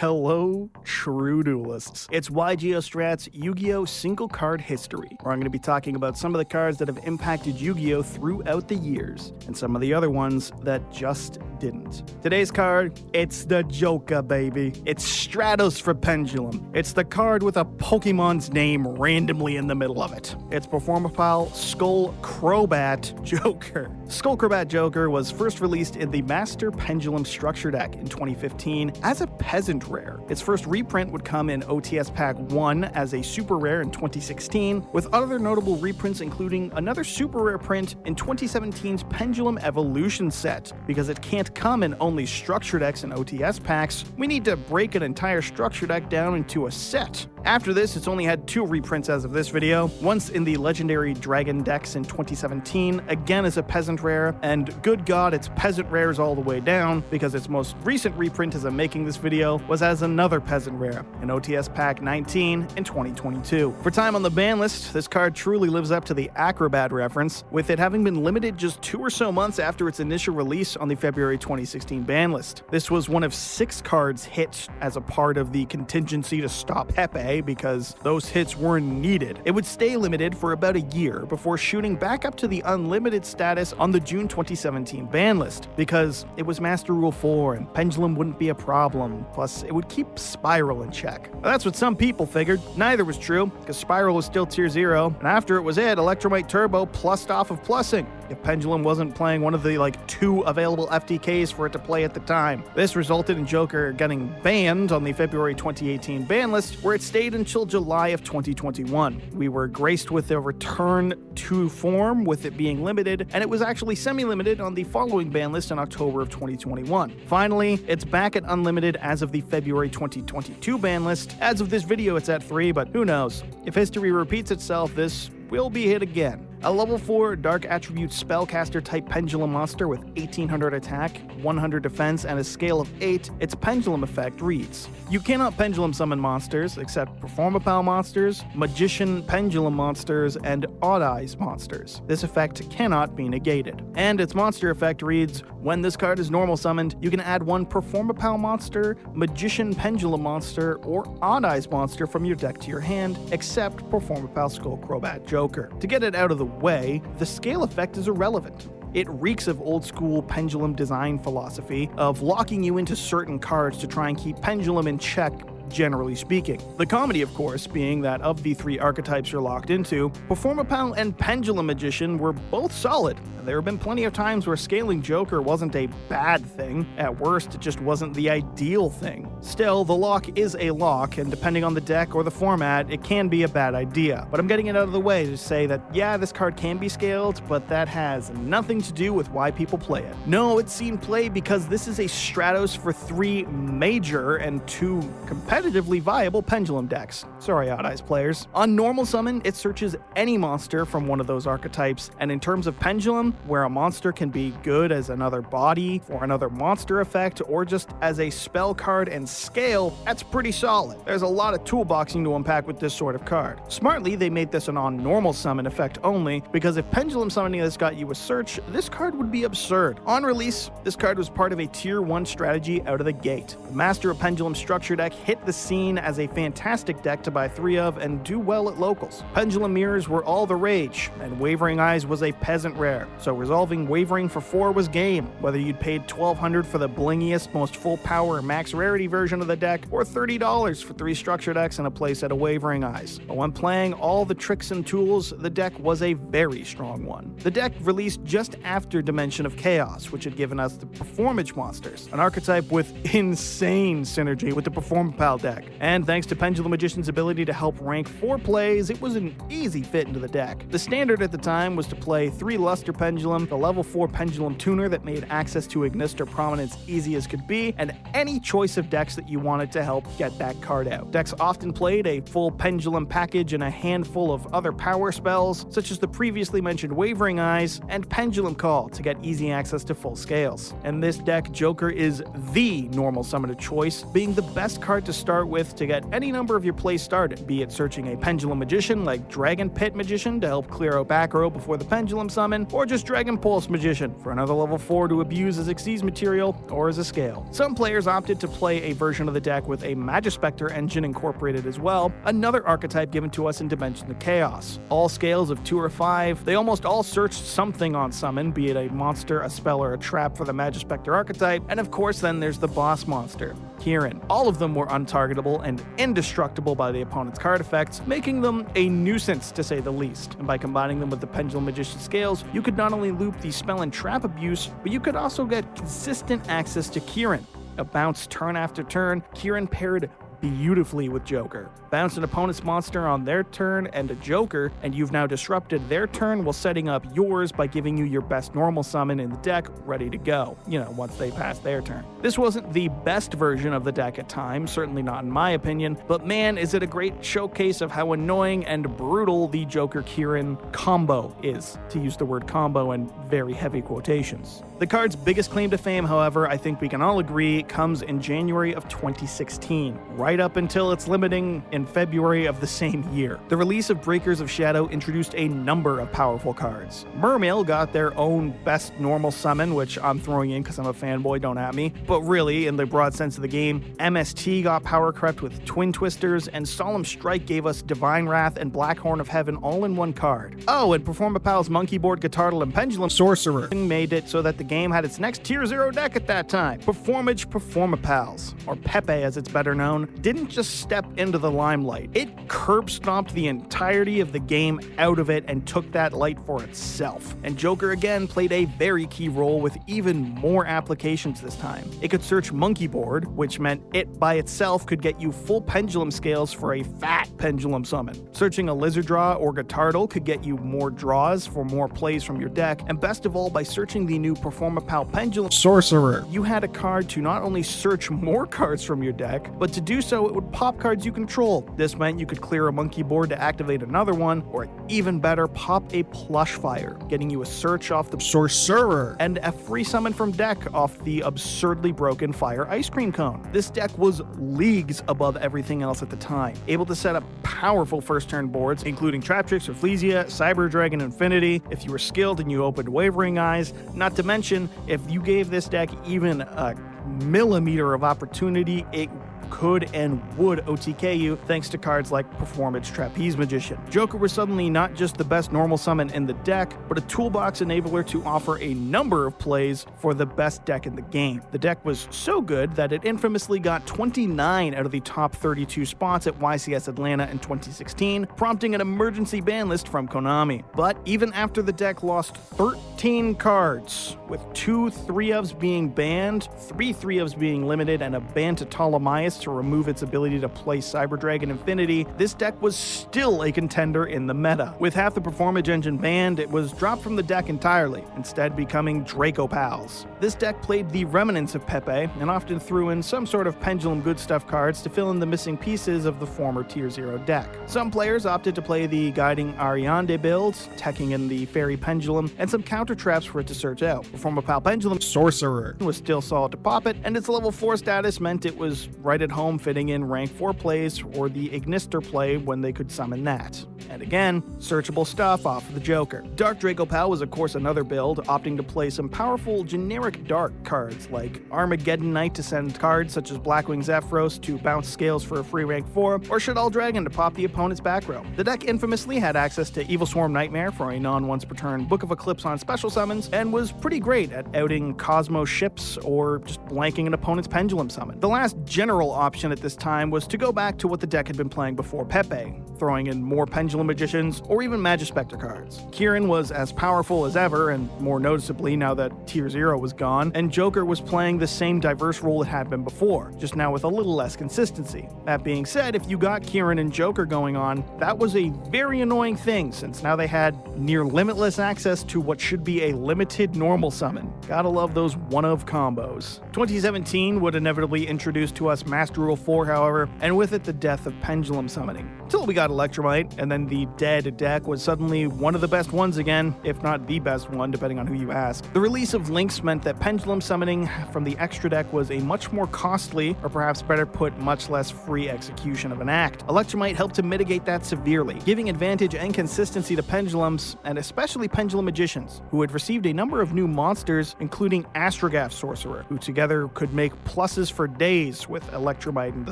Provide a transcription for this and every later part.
Hello, true duelists. It's YGO Strat's Yu-Gi-Oh! Single Card History, where I'm going to be talking about some of the cards that have impacted Yu-Gi-Oh! Throughout the years, and some of the other ones that just didn't. Today's card, it's the Joker, baby. It's Stratos for Pendulum. It's the card with a Pokemon's name randomly in the middle of it. It's Performapal Skullcrobat Joker. Skullcrobat Joker was first released in the Master Pendulum Structure deck in 2015 as a peasant rare. Its first reprint would come in OTS Pack 1 as a super rare in 2016, with other notable reprints including another super rare print in 2017's Pendulum Evolution set. Because it can't come in only structure decks and OTS packs, we need to break an entire structure deck down into a set. After this, it's only had 2 reprints as of this video, once in the Legendary Dragon decks in 2017, again as a peasant rare, and good god, it's peasant rares all the way down, because its most recent reprint as I'm making this video was as another peasant rare, in OTS Pack 19 in 2022. For time on the ban list, this card truly lives up to the Acrobat reference, with it having been limited just 2 or so months after its initial release on the February 2016 ban list. This was one of 6 cards hit as a part of the contingency to stop Pepe, because those hits weren't needed. It would stay limited for about a year before shooting back up to the unlimited status on the June 2017 ban list, because it was Master Rule 4 and Pendulum wouldn't be a problem, plus it would keep Spiral in check. Well, that's what some people figured. Neither was true, because Spiral was still tier 0, and after it was it, Electromite Turbo plussed off of plussing, if Pendulum wasn't playing one of the 2 available FTKs for it to play at the time. This resulted in Joker getting banned on the February 2018 ban list, where it stayed until July of 2021. We were graced with a return to form, with it being limited, and it was actually semi-limited on the following ban list in October of 2021. Finally, it's back at unlimited as of the February 2022 ban list. As of this video, it's at 3, but who knows? If history repeats itself, this will be hit again. A level 4 Dark Attribute Spellcaster type Pendulum monster with 1800 attack, 100 defense, and a scale of 8, its Pendulum effect reads: you cannot Pendulum summon monsters except Performapal monsters, Magician Pendulum monsters, and Odd Eyes monsters. This effect cannot be negated. And its monster effect reads: when this card is normal summoned, you can add 1 Performapal monster, Magician Pendulum monster, or Odd Eyes monster from your deck to your hand, except Performapal Skullcrobat Joker. To get it out of the way, the scale effect is irrelevant. It reeks of old-school Pendulum design philosophy of locking you into certain cards to try and keep Pendulum in check, generally speaking. The comedy, of course, being that of the 3 archetypes you're locked into, Performapal and Pendulum Magician were both solid. There have been plenty of times where scaling Joker wasn't a bad thing. At worst, it just wasn't the ideal thing. Still, the lock is a lock, and depending on the deck or the format, it can be a bad idea. But I'm getting it out of the way to say that, yeah, this card can be scaled, but that has nothing to do with why people play it. No, it's seen play because this is a Stratos for 3 major and 2 competitively viable Pendulum decks. Sorry, Odd Eyes players. On normal summon, it searches any monster from one of those archetypes, and in terms of Pendulum, where a monster can be good as another body, for another monster effect, or just as a spell card and scale, that's pretty solid. There's a lot of toolboxing to unpack with this sort of card. Smartly, they made this an on-normal summon effect only, because if Pendulum summoning this got you a search, this card would be absurd. On release, this card was part of a tier 1 strategy out of the gate. The Master of Pendulum structure deck hit the scene as a fantastic deck to buy 3 of and do well at locals. Pendulum mirrors were all the rage, and Wavering Eyes was a peasant rare, so resolving Wavering for 4 was game, whether you'd paid $1,200 for the blingiest, most full power max rarity version of the deck, or $30 for 3 structure decks and a playset of Wavering Eyes. But when playing all the tricks and tools, the deck was a very strong one. The deck released just after Dimension of Chaos, which had given us the Performage monsters, an archetype with insane synergy with the Performapal deck. And thanks to Pendulum Magician's ability to help rank 4 plays, it was an easy fit into the deck. The standard at the time was to play 3 Luster Pendulum, the level 4 Pendulum Tuner that made access to Ignister Prominence easy as could be, and any choice of decks that you wanted to help get that card out. Decks often played a full Pendulum package and a handful of other power spells, such as the previously mentioned Wavering Eyes and Pendulum Call to get easy access to full scales. And this deck, Joker is the normal summon of choice, being the best card to start with to get any number of your plays started, be it searching a Pendulum Magician like Dragon Pit Magician to help clear out back row before the Pendulum Summon, or just Dragon Pulse Magician for another level 4 to abuse as Xyz material or as a scale. Some players opted to play a version of the deck with a Magispector engine incorporated as well, another archetype given to us in Dimensions of Chaos. All scales of 2 or 5, they almost all searched something on summon, be it a monster, a spell, or a trap for the Magispector archetype, and of course then there's the boss monster, Kieran. All of them were untargetable and indestructible by the opponent's card effects, making them a nuisance to say the least. And by combining them with the Pendulum Magician scales, you could not only loop the spell and trap abuse, but you could also get consistent access to Kieran. A bounce turn after turn, Kieran paired beautifully with Joker. Bounce an opponent's monster on their turn and a Joker, and you've now disrupted their turn while setting up yours by giving you your best normal summon in the deck ready to go, once they pass their turn. This wasn't the best version of the deck at times, certainly not in my opinion, but man, is it a great showcase of how annoying and brutal the Joker-Kieran combo is, to use the word combo in very heavy quotations. The card's biggest claim to fame, however, I think we can all agree, comes in January of 2016, right up until its limiting in February of the same year. The release of Breakers of Shadow introduced a number of powerful cards. Mermail got their own best normal summon, which I'm throwing in because I'm a fanboy, don't at me, but really, in the broad sense of the game, MST got power crept with Twin Twisters, and Solemn Strike gave us Divine Wrath and Blackhorn of Heaven all in one card. Oh, and Performapal's Monkey Board, Guitardle, and Pendulum Sorcerer made it so that the game had its next Tier 0 deck at that time. Performapals, or Pepe as it's better known, didn't just step into the limelight. It curb stomped the entirety of the game out of it and took that light for itself. And Joker again played a very key role with even more applications this time. It could search Monkey Board, which meant it by itself could get you full pendulum scales for a fat pendulum summon. Searching a Lizard Draw or Guitardle could get you more draws for more plays from your deck, and best of all, by searching the new Performapal Pendulum Sorcerer, you had a card to not only search more cards from your deck, but to do so it would pop cards you control. This meant you could clear a Monkey Board to activate another one, or even better, pop a Plush Fire, getting you a search off the Sorcerer, and a free summon from deck off the absurdly broken Fire Ice Cream Cone. This deck was leagues above everything else at the time, able to set up powerful first turn boards, including Traptrix, Rafflesia, Cyber Dragon Infinity, if you were skilled and you opened Wavering Eyes, not to mention, if you gave this deck even a millimeter of opportunity, it could and would OTK you thanks to cards like Performance Trapeze Magician. Joker was suddenly not just the best normal summon in the deck, but a toolbox enabler to offer a number of plays for the best deck in the game. The deck was so good that it infamously got 29 out of the top 32 spots at YCS Atlanta in 2016, prompting an emergency ban list from Konami. But even after the deck lost 13 cards, with 2 3-ofs being banned, 3 3-ofs being limited, and a ban to Ptolemaeus to remove its ability to play Cyber Dragon Infinity, this deck was still a contender in the meta. With half the Performage engine banned, it was dropped from the deck entirely, instead becoming Dracopals. This deck played the remnants of Pepe, and often threw in some sort of Pendulum Good Stuff cards to fill in the missing pieces of the former Tier 0 deck. Some players opted to play the Guiding Ariande builds, teching in the Fairy Pendulum, and some counter traps for it to search out. Performapal Pendulum Sorcerer was still solid to pop it, and its level 4 status meant it was right at home fitting in rank 4 plays or the Ignister play when they could summon that. And again, searchable stuff off of the Joker. Dark Dracopal was of course another build, opting to play some powerful generic dark cards like Armageddon Knight to send cards such as Blackwing Zephyros to bounce scales for a free rank 4, or Shaddoll Dragon to pop the opponent's back row. The deck infamously had access to Evil Swarm Nightmare for a non-once per turn Book of Eclipse on special summons, and was pretty great at outing Cosmo ships or just blanking an opponent's pendulum summon. The last general option at this time was to go back to what the deck had been playing before Pepe, throwing in more Pendulum Magicians or even Magispector cards. Kieran was as powerful as ever, and more noticeably now that Tier 0 was gone, and Joker was playing the same diverse role it had been before, just now with a little less consistency. That being said, if you got Kieran and Joker going on, that was a very annoying thing, since now they had near limitless access to what should be a limited normal summon. Gotta love those one-of combos. 2017 would inevitably introduce to us Master Master Rule 4, however, and with it the death of pendulum summoning. Until we got Electromite, and then the dead deck was suddenly one of the best ones again, if not the best one, depending on who you ask. The release of Lynx meant that pendulum summoning from the extra deck was a much more costly, or perhaps better put, much less free execution of an act. Electromite helped to mitigate that severely, giving advantage and consistency to pendulums, and especially pendulum magicians, who had received a number of new monsters, including Astrogaf Sorcerer, who together could make pluses for days with Electromite and the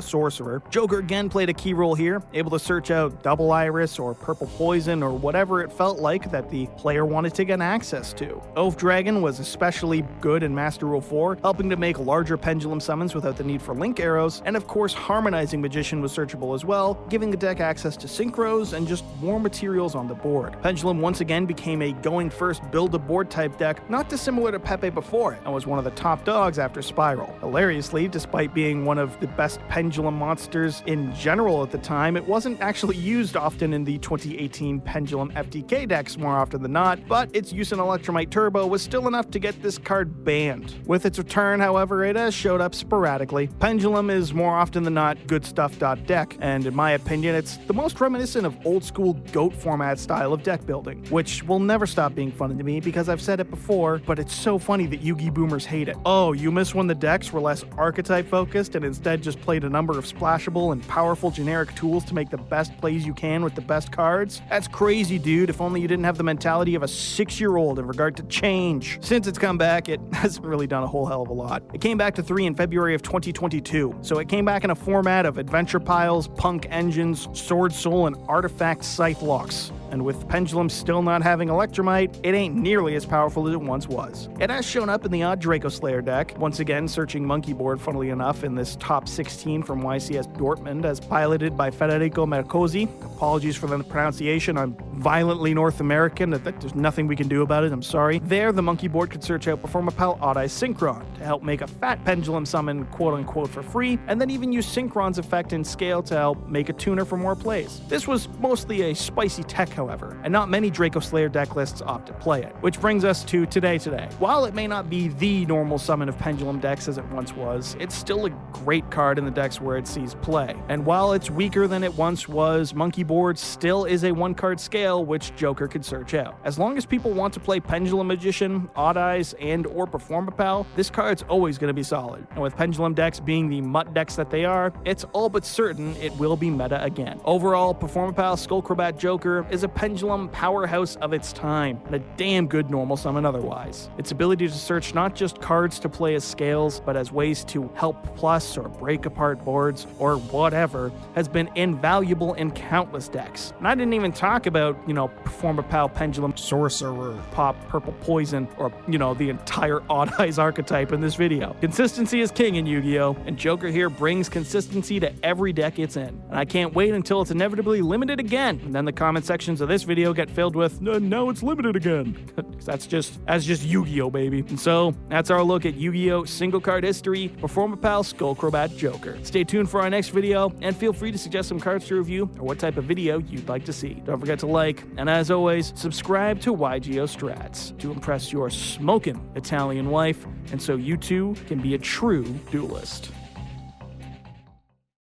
Sorcerer. Joker again played a key role here, able to search out Double Iris or Purple Poison or whatever it felt like that the player wanted to get access to. Oath Dragon was especially good in Master Rule 4, helping to make larger pendulum summons without the need for link arrows, and of course Harmonizing Magician was searchable as well, giving the deck access to synchros and just more materials on the board. Pendulum once again became a going first build a board type deck, not dissimilar to Pepe before it, and was one of the top dogs after Spiral. Hilariously, despite being one of the best pendulum monsters in general at the time, it wasn't actually used often in the 2018 Pendulum FTK decks more often than not, but its use in Electromite Turbo was still enough to get this card banned. With its return, however, it has showed up sporadically. Pendulum is more often than not good stuff. Deck, and in my opinion, it's the most reminiscent of old school GOAT format style of deck building, which will never stop being funny to me because I've said it before, but it's so funny that Yu-Gi boomers hate it. Oh, you miss when the decks were less archetype focused and instead just played a number of splashable and powerful generic tools to make the best plays you can with the best cards? That's crazy, dude. If only you didn't have the mentality of a 6-year-old in regard to change. Since it's come back, it hasn't really done a whole hell of a lot. It came back to 3 in February of 2022, so it came back in a format of adventure piles, punk engines, sword soul, and artifact scythe locks. And with Pendulum still not having Electromite, it ain't nearly as powerful as it once was. It has shown up in the odd Draco Slayer deck, once again searching Monkey Board funnily enough in this top 16 from YCS Dortmund as piloted by Federico Mercosi. Apologies for the pronunciation, I'm violently North American, there's nothing we can do about it, I'm sorry. There, the Monkey Board could search out Performapal Odd Eye Synchron to help make a fat pendulum summon quote-unquote for free, and then even use Synchron's effect in scale to help make a tuner for more plays. This was mostly a spicy tech, however, and not many Draco Slayer deck lists opt to play it. Which brings us to today. While it may not be the normal summon of pendulum decks as it once was, it's still a great card in the decks where it sees play. And while it's weaker than it once was, Monkey Board still is a one-card scale which Joker could search out. As long as people want to play Pendulum Magician, Odd Eyes, and or Performapal, this card's always going to be solid. And with pendulum decks being the mutt decks that they are, it's all but certain it will be meta again. Overall, Performapal Skullcrobat Joker is a pendulum powerhouse of its time, and a damn good normal summon otherwise. Its ability to search not just cards to play as scales, but as ways to help plus or break apart boards or whatever, has been invaluable in countless decks. And I didn't even talk about, Performapal Pendulum Sorcerer, Pop Purple Poison, or, the entire Odd Eyes archetype in this video. Consistency is king in Yu-Gi-Oh! And Joker here brings consistency to every deck it's in. And I can't wait until it's inevitably limited again, and then the comment sections of this video get filled with, now it's limited again. that's just Yu-Gi-Oh, baby. And so, that's our look at Yu-Gi-Oh! Single card history, Performapal Skullcrobat Joker. Stay tuned for our next video, and feel free to suggest some cards to review or what type of video you'd like to see. Don't forget to like, and as always, subscribe to YGO Strats to impress your smokin' Italian wife, and so you too can be a true duelist.